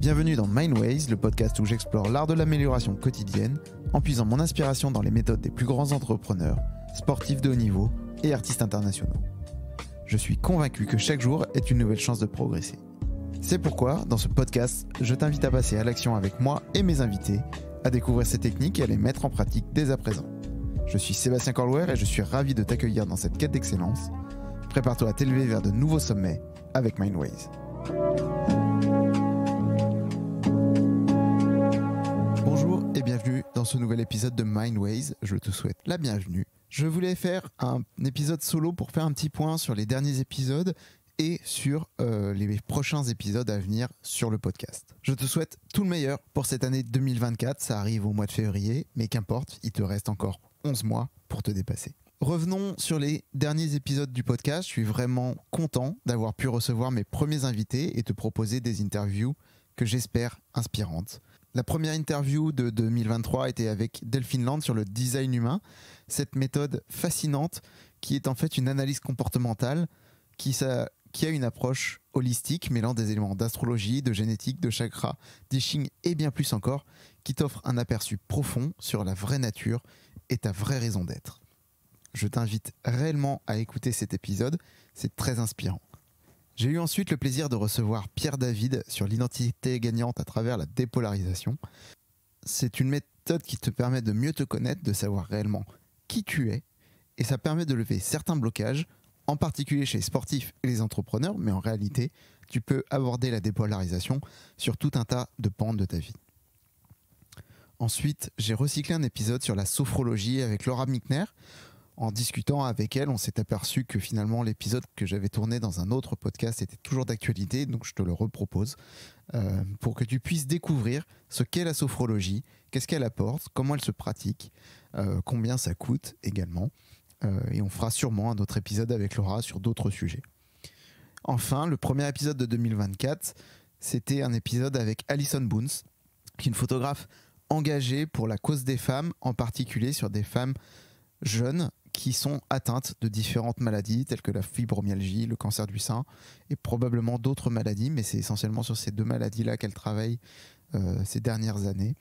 Bienvenue dans Mindways, le podcast où j'explore l'art de l'amélioration quotidienne en puisant mon inspiration dans les méthodes des plus grands entrepreneurs, sportifs de haut niveau et artistes internationaux. Je suis convaincu que chaque jour est une nouvelle chance de progresser. C'est pourquoi, dans ce podcast, je t'invite à passer à l'action avec moi et mes invités, à découvrir ces techniques et à les mettre en pratique dès à présent. Je suis Sébastien Corlouer et je suis ravi de t'accueillir dans cette quête d'excellence. Prépare-toi à t'élever vers de nouveaux sommets avec Mindways. Bonjour et bienvenue dans ce nouvel épisode de Mindways. Je te souhaite la bienvenue. Je voulais faire un épisode solo pour faire un petit point sur les derniers épisodes et sur les prochains épisodes à venir sur le podcast. Je te souhaite tout le meilleur pour cette année 2024. Ça arrive au mois de février, mais qu'importe, il te reste encore 11 mois pour te dépasser. Revenons sur les derniers épisodes du podcast. Je suis vraiment content d'avoir pu recevoir mes premiers invités et te proposer des interviews que j'espère inspirantes. La première interview de 2023 était avec Delphine Land sur le design humain, cette méthode fascinante qui est en fait une analyse comportementale qui a une approche holistique mêlant des éléments d'astrologie, de génétique, de chakra, d'I Ching et bien plus encore, qui t'offre un aperçu profond sur la vraie nature et ta vraie raison d'être. Je t'invite réellement à écouter cet épisode, c'est très inspirant. J'ai eu ensuite le plaisir de recevoir Pierre David sur l'identité gagnante à travers la dépolarisation. C'est une méthode qui te permet de mieux te connaître, de savoir réellement qui tu es, et ça permet de lever certains blocages, en particulier chez les sportifs et les entrepreneurs, mais en réalité, tu peux aborder la dépolarisation sur tout un tas de pans de ta vie. Ensuite, j'ai recyclé un épisode sur la sophrologie avec Laura Michner. En discutant avec elle, on s'est aperçu que finalement l'épisode que j'avais tourné dans un autre podcast était toujours d'actualité, donc je te le repropose pour que tu puisses découvrir ce qu'est la sophrologie, qu'est-ce qu'elle apporte, comment elle se pratique, combien ça coûte également. Et on fera sûrement un autre épisode avec Laura sur d'autres sujets. Enfin, le premier épisode de 2024, c'était un épisode avec Alison Boons, qui est une photographe engagée pour la cause des femmes, en particulier sur des femmes jeunes qui sont atteintes de différentes maladies telles que la fibromyalgie, le cancer du sein et probablement d'autres maladies, mais c'est essentiellement sur ces deux maladies-là qu'elle travaille ces dernières années.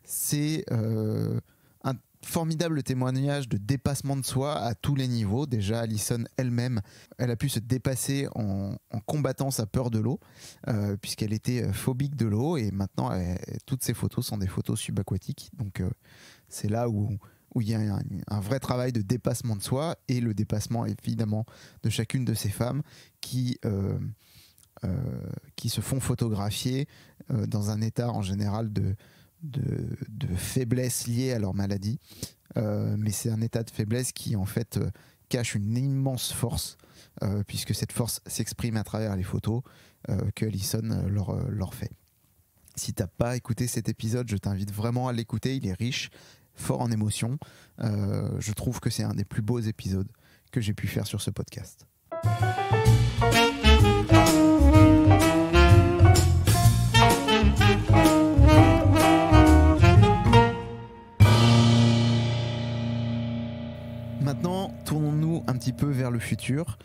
C'est un formidable témoignage de dépassement de soi à tous les niveaux. Déjà, Alison elle-même, elle a pu se dépasser en combattant sa peur de l'eau, puisqu'elle était phobique de l'eau, et maintenant, toutes ses photos sont des photos subaquatiques. Donc, c'est là où il y a un vrai travail de dépassement de soi et le dépassement évidemment de chacune de ces femmes qui se font photographier dans un état en général de faiblesse liée à leur maladie. Mais c'est un état de faiblesse qui en fait cache une immense force puisque cette force s'exprime à travers les photos que Alison leur fait. Si t'as pas écouté cet épisode, je t'invite vraiment à l'écouter, il est riche, fort en émotions. Je trouve que c'est un des plus beaux épisodes que j'ai pu faire sur ce podcast. Maintenant, tournons-nous un petit peu vers le futur.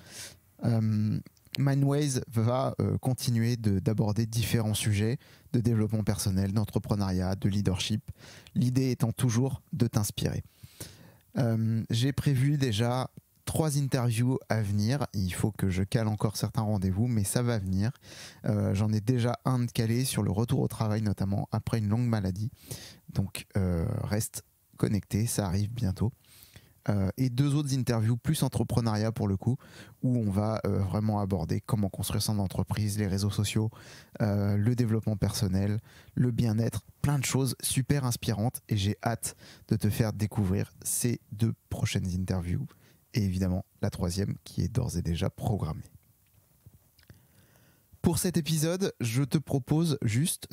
Mindways va continuer d'aborder différents sujets de développement personnel, d'entrepreneuriat, de leadership. L'idée étant toujours de t'inspirer. J'ai prévu déjà 3 interviews à venir. Il faut que je cale encore certains rendez-vous, mais ça va venir. J'en ai déjà un de calé sur le retour au travail, notamment après une longue maladie. Donc reste connecté, ça arrive bientôt. Et 2 autres interviews plus entrepreneuriat pour le coup, où on va vraiment aborder comment construire son entreprise, les réseaux sociaux, le développement personnel, le bien-être, plein de choses super inspirantes, et j'ai hâte de te faire découvrir ces 2 prochaines interviews et évidemment la 3e qui est d'ores et déjà programmée. Pour cet épisode, je te propose juste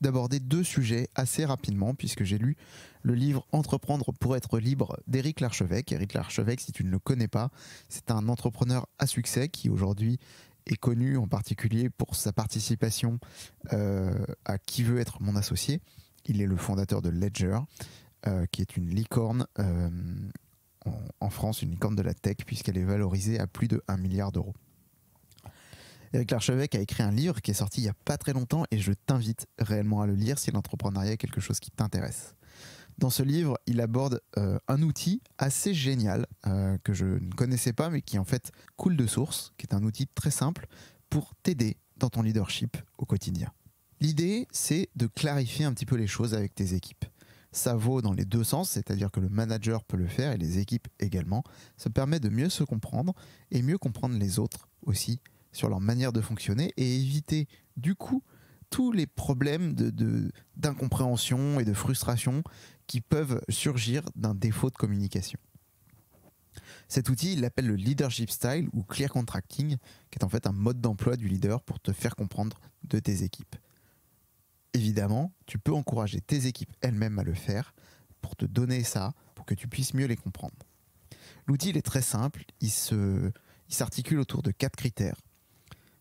d'aborder 2 sujets assez rapidement, puisque j'ai lu le livre Entreprendre pour être libre d'Éric Larchevêque. Éric Larchevêque, si tu ne le connais pas, c'est un entrepreneur à succès qui aujourd'hui est connu en particulier pour sa participation à Qui veut être mon associé. Il est le fondateur de Ledger, qui est une licorne en France, une licorne de la tech, puisqu'elle est valorisée à plus de 1 milliard d'euros. Éric Larchevêque a écrit un livre qui est sorti il n'y a pas très longtemps et je t'invite réellement à le lire si l'entrepreneuriat est quelque chose qui t'intéresse. Dans ce livre, il aborde un outil assez génial que je ne connaissais pas mais qui en fait coule de source, qui est un outil très simple pour t'aider dans ton leadership au quotidien. L'idée, c'est de clarifier un petit peu les choses avec tes équipes. Ça vaut dans les deux sens, c'est-à-dire que le manager peut le faire et les équipes également. Ça permet de mieux se comprendre et mieux comprendre les autres aussi sur leur manière de fonctionner et éviter du coup tous les problèmes d'incompréhension et de frustration qui peuvent surgir d'un défaut de communication. Cet outil, il l'appelle le leadership style ou clear contracting, qui est en fait un mode d'emploi du leader pour te faire comprendre de tes équipes. Évidemment, tu peux encourager tes équipes elles-mêmes à le faire pour te donner ça, pour que tu puisses mieux les comprendre. L'outil il est très simple, il s'articule autour de 4 critères.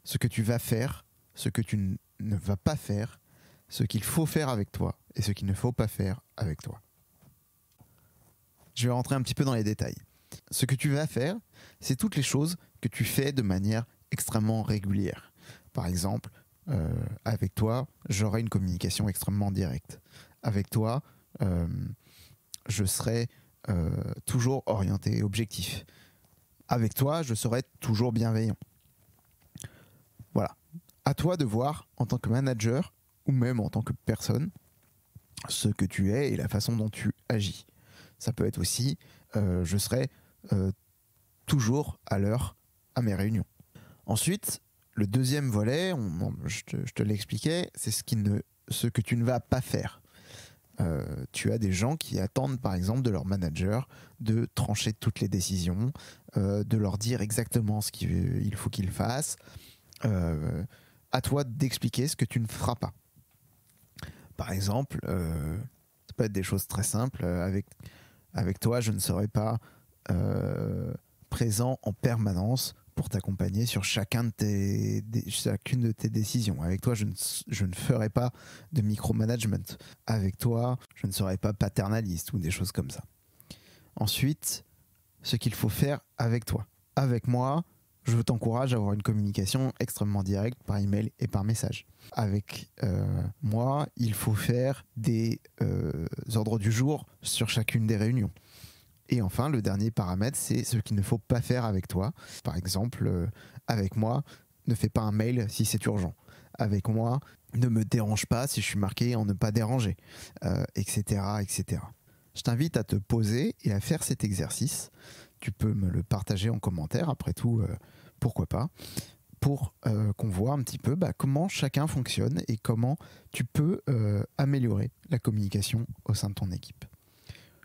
Ce que tu vas faire, ce que tu ne vas pas faire, ce qu'il faut faire avec toi et ce qu'il ne faut pas faire avec toi. Je vais rentrer un petit peu dans les détails. Ce que tu vas faire, c'est toutes les choses que tu fais de manière extrêmement régulière. Par exemple, avec toi, j'aurai une communication extrêmement directe. Avec toi, je serai toujours orienté, objectif. Avec toi, je serai toujours bienveillant. Voilà. À toi de voir, en tant que manager, ou même en tant que personne, ce que tu es et la façon dont tu agis. Ça peut être aussi, je serai toujours à l'heure à mes réunions. Ensuite, le deuxième volet, je te l'expliquais, c'est ce que tu ne vas pas faire. Tu as des gens qui attendent par exemple de leur manager de trancher toutes les décisions, de leur dire exactement ce qu'il faut qu'ils fassent. À toi d'expliquer ce que tu ne feras pas. Par exemple, ça peut être des choses très simples. Avec toi, je ne serai pas présent en permanence pour t'accompagner sur chacune de tes décisions. Avec toi, je ne ferai pas de micromanagement. Avec toi, je ne serai pas paternaliste ou des choses comme ça. Ensuite, ce qu'il faut faire avec toi. Avec moi, je t'encourage à avoir une communication extrêmement directe par email et par message. Avec moi, il faut faire des ordres du jour sur chacune des réunions. Et enfin, le dernier paramètre, c'est ce qu'il ne faut pas faire avec toi. Par exemple, avec moi, ne fais pas un mail si c'est urgent. Avec moi, ne me dérange pas si je suis marqué en ne pas déranger, etc., etc. Je t'invite à te poser et à faire cet exercice. Tu peux me le partager en commentaire, après tout, pourquoi pas, pour qu'on voit un petit peu comment chacun fonctionne et comment tu peux améliorer la communication au sein de ton équipe.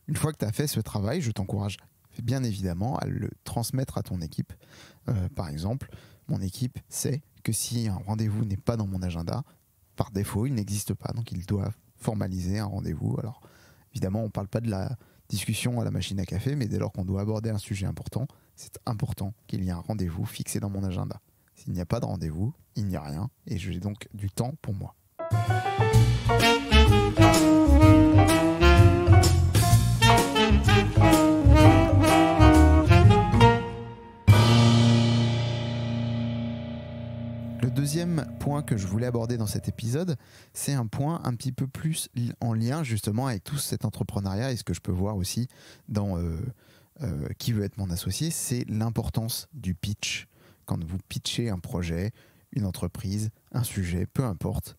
Une fois que tu as fait ce travail, je t'encourage bien évidemment à le transmettre à ton équipe. Par exemple, mon équipe sait que si un rendez-vous n'est pas dans mon agenda, par défaut, il n'existe pas. Donc, ils doivent formaliser un rendez-vous. Alors, évidemment, on ne parle pas de la discussion à la machine à café, mais dès lors qu'on doit aborder un sujet important, c'est important qu'il y ait un rendez-vous fixé dans mon agenda. S'il n'y a pas de rendez-vous, il n'y a rien. Et j'ai donc du temps pour moi. Le deuxième point que je voulais aborder dans cet épisode, c'est un point un petit peu plus en lien justement avec tout cet entrepreneuriat et ce que je peux voir aussi dans Qui veut être mon associé, c'est l'importance du pitch. Quand vous pitchez un projet, une entreprise, un sujet, peu importe,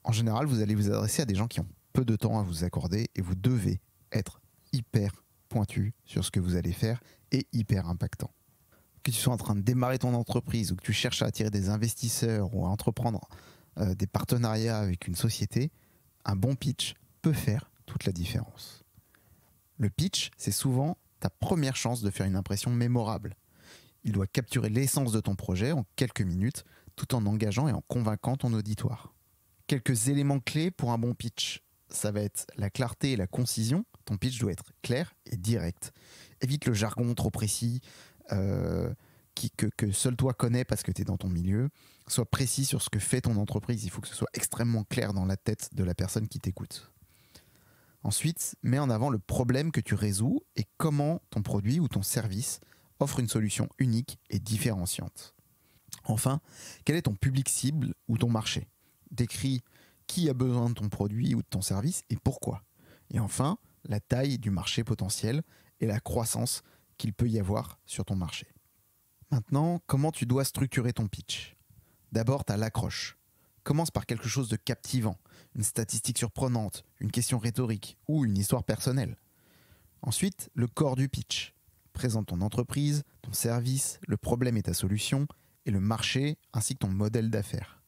en général, vous allez vous adresser à des gens qui ont peu de temps à vous accorder et vous devez être hyper pointu sur ce que vous allez faire et hyper impactant. Que tu sois en train de démarrer ton entreprise ou que tu cherches à attirer des investisseurs ou à entreprendre des partenariats avec une société, un bon pitch peut faire toute la différence. Le pitch, c'est souvent ta première chance de faire une impression mémorable. Il doit capturer l'essence de ton projet en quelques minutes tout en engageant et en convainquant ton auditoire. Quelques éléments clés pour un bon pitch. Ça va être la clarté et la concision. Ton pitch doit être clair et direct. Évite le jargon trop précis que seul toi connais parce que tu es dans ton milieu. Sois précis sur ce que fait ton entreprise. Il faut que ce soit extrêmement clair dans la tête de la personne qui t'écoute. Ensuite, mets en avant le problème que tu résous et comment ton produit ou ton service offre une solution unique et différenciante. Enfin, quel est ton public cible ou ton marché? Décris qui a besoin de ton produit ou de ton service et pourquoi. Et enfin, la taille du marché potentiel et la croissance qu'il peut y avoir sur ton marché. Maintenant, comment tu dois structurer ton pitch? D'abord, tu as l'accroche. Commence par quelque chose de captivant, une statistique surprenante, une question rhétorique ou une histoire personnelle. Ensuite, le corps du pitch. Présente ton entreprise, ton service, le problème et ta solution, et le marché ainsi que ton modèle d'affaires.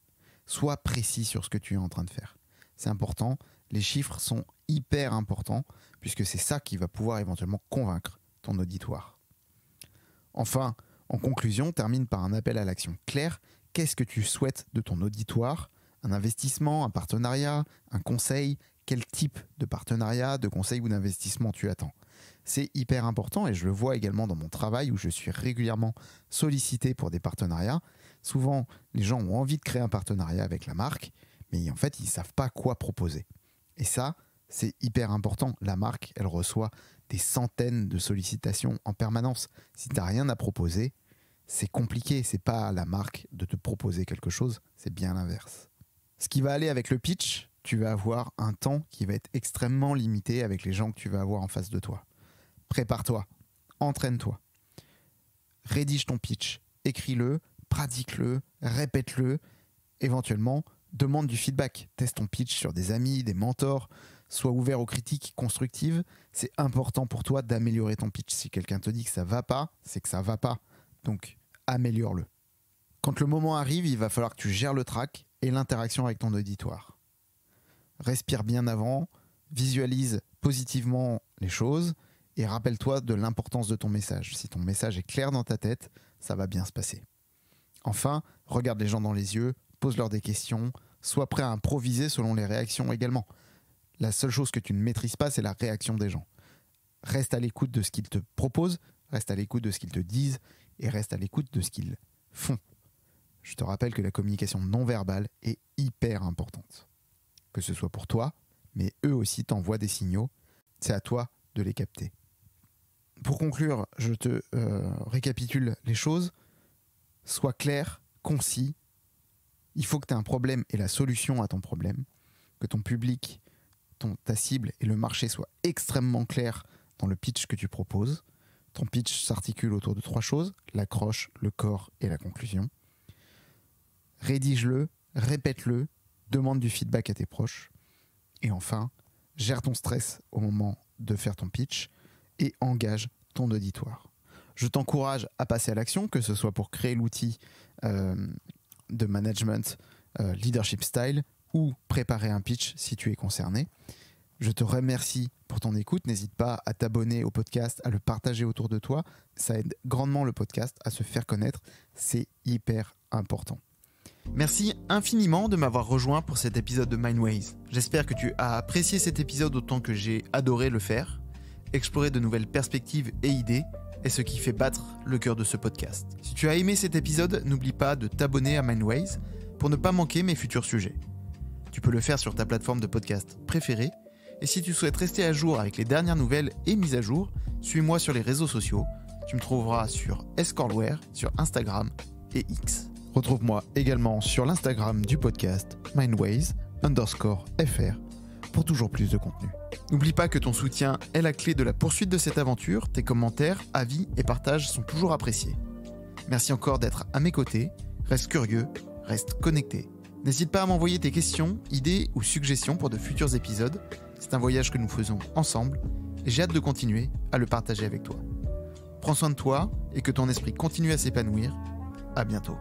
Sois précis sur ce que tu es en train de faire. C'est important, les chiffres sont hyper importants puisque c'est ça qui va pouvoir éventuellement convaincre ton auditoire. Enfin, en conclusion, termine par un appel à l'action clair. Qu'est-ce que tu souhaites de ton auditoire? Un investissement, un partenariat, un conseil? Quel type de partenariat, de conseil ou d'investissement tu attends? C'est hyper important et je le vois également dans mon travail où je suis régulièrement sollicité pour des partenariats. Souvent, les gens ont envie de créer un partenariat avec la marque, mais en fait, ils ne savent pas quoi proposer. Et ça, c'est hyper important. La marque, elle reçoit des centaines de sollicitations en permanence. Si tu n'as rien à proposer, c'est compliqué. C'est pas à la marque de te proposer quelque chose, c'est bien l'inverse. Ce qui va aller avec le pitch, tu vas avoir un temps qui va être extrêmement limité avec les gens que tu vas avoir en face de toi. Prépare-toi, entraîne-toi, rédige ton pitch, écris-le, pratique-le, répète-le, éventuellement, demande du feedback, teste ton pitch sur des amis, des mentors, sois ouvert aux critiques constructives. C'est important pour toi d'améliorer ton pitch. Si quelqu'un te dit que ça va pas, c'est que ça va pas. Donc, améliore-le. Quand le moment arrive, il va falloir que tu gères le track et l'interaction avec ton auditoire. Respire bien avant, visualise positivement les choses et rappelle-toi de l'importance de ton message. Si ton message est clair dans ta tête, ça va bien se passer. Enfin, regarde les gens dans les yeux, pose-leur des questions, sois prêt à improviser selon les réactions également. La seule chose que tu ne maîtrises pas, c'est la réaction des gens. Reste à l'écoute de ce qu'ils te proposent, reste à l'écoute de ce qu'ils te disent et reste à l'écoute de ce qu'ils font. Je te rappelle que la communication non verbale est hyper importante. Que ce soit pour toi, mais eux aussi t'envoient des signaux. C'est à toi de les capter. Pour conclure, je te récapitule les choses. Sois clair, concis. Il faut que tu aies un problème et la solution à ton problème. Que ton public, ta cible et le marché soient extrêmement clairs dans le pitch que tu proposes. Ton pitch s'articule autour de 3 choses, l'accroche, le corps et la conclusion. Rédige-le, répète-le, demande du feedback à tes proches. Et enfin, gère ton stress au moment de faire ton pitch et engage ton auditoire. Je t'encourage à passer à l'action, que ce soit pour créer l'outil de management Leadership Style ou préparer un pitch si tu es concerné. Je te remercie pour ton écoute. N'hésite pas à t'abonner au podcast, à le partager autour de toi. Ça aide grandement le podcast à se faire connaître. C'est hyper important. Merci infiniment de m'avoir rejoint pour cet épisode de Mindways. J'espère que tu as apprécié cet épisode autant que j'ai adoré le faire. Explorer de nouvelles perspectives et idées est ce qui fait battre le cœur de ce podcast. Si tu as aimé cet épisode, n'oublie pas de t'abonner à Mindways pour ne pas manquer mes futurs sujets. Tu peux le faire sur ta plateforme de podcast préférée. Et si tu souhaites rester à jour avec les dernières nouvelles et mises à jour, suis-moi sur les réseaux sociaux. Tu me trouveras sur Escordware, sur Instagram et X. Retrouve-moi également sur l'Instagram du podcast mindways_fr pour toujours plus de contenu. N'oublie pas que ton soutien est la clé de la poursuite de cette aventure. Tes commentaires, avis et partages sont toujours appréciés. Merci encore d'être à mes côtés. Reste curieux, reste connecté. N'hésite pas à m'envoyer tes questions, idées ou suggestions pour de futurs épisodes. C'est un voyage que nous faisons ensemble et j'ai hâte de continuer à le partager avec toi. Prends soin de toi et que ton esprit continue à s'épanouir. À bientôt.